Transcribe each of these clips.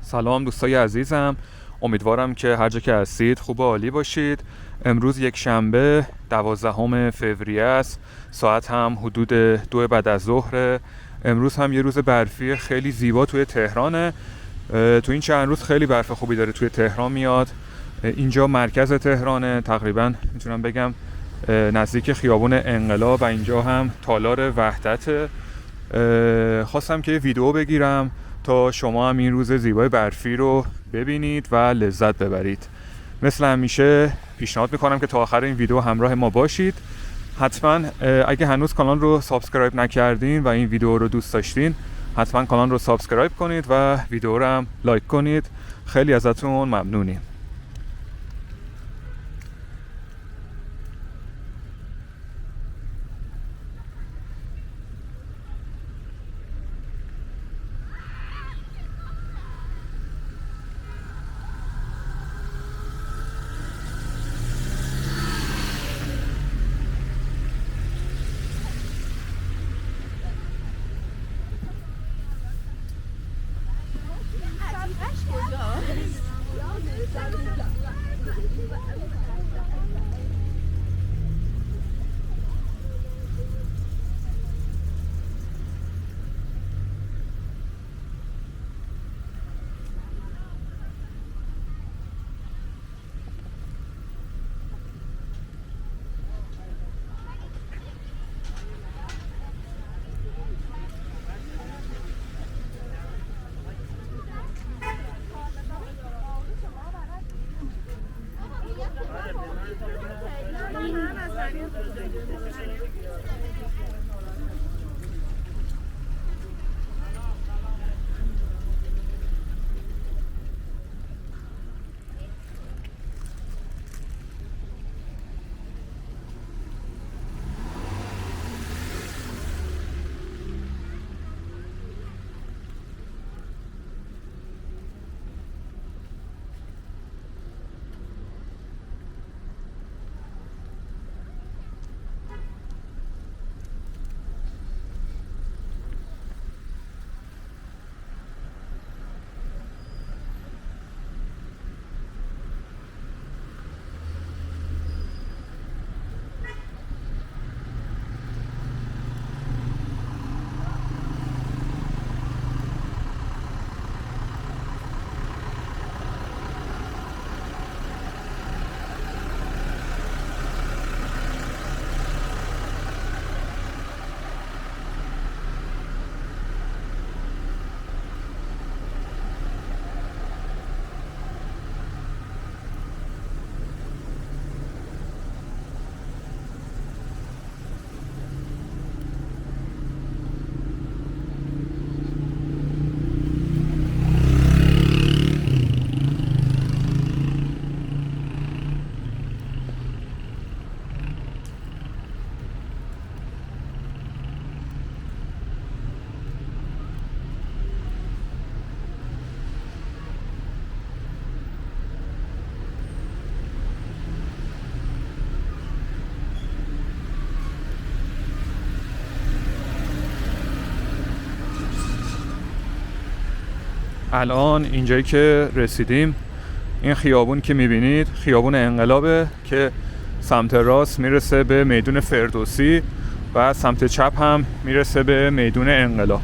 سلام دوستای عزیزم، امیدوارم که هر جا که هستید خوب و عالی باشید. امروز یک شنبه 12 فوریه است، ساعت هم حدود 2 بعد از ظهر. امروز هم یه روز برفی خیلی زیبا توی تهرانه. تو این چند روز خیلی برف خوبی داره توی تهران میاد. اینجا مرکز تهرانه، تقریبا میتونم بگم نزدیک خیابون انقلاب و اینجا هم تالار وحدت. خواستم که ویدیو بگیرم تا شما هم این روز زیبای برفی رو ببینید و لذت ببرید. مثل همیشه پیشنهاد میکنم که تا آخر این ویدیو همراه ما باشید. حتما اگه هنوز کانال رو سابسکرایب نکردین و این ویدیو رو دوست داشتین، حتما کانال رو سابسکرایب کنید و ویدیو رو هم لایک کنید. خیلی ازتون ممنونیم. الان اینجایی که رسیدیم، این خیابون که میبینید خیابون انقلابه که سمت راست میرسه به میدون فردوسی و سمت چپ هم میرسه به میدون انقلاب.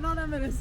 مدانم برس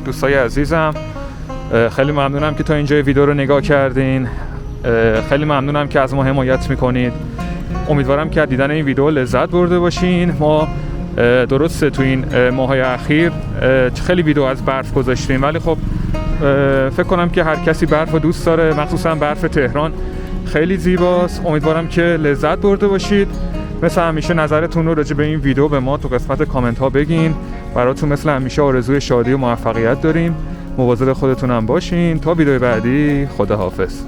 دوستای عزیزم، خیلی ممنونم که تا اینجای ویدیو رو نگاه کردین. خیلی ممنونم که از ما حمایت میکنید. امیدوارم که از دیدن این ویدیو لذت برده باشین. ما درسته تو این ماهای اخیر خیلی ویدیو از برف گذاشتیم، ولی خب فکر کنم که هر کسی برف رو دوست داره، مخصوصا برف تهران خیلی زیباست. امیدوارم که لذت برده باشید. مثل همیشه نظرتون رو راجع به این ویدیو به ما تو قسمت کامنت ها بگین. براتون مثل همیشه آرزوی شادی و موفقیت داریم. مواظب خودتون هم باشین. تا ویدیو بعدی، خداحافظ.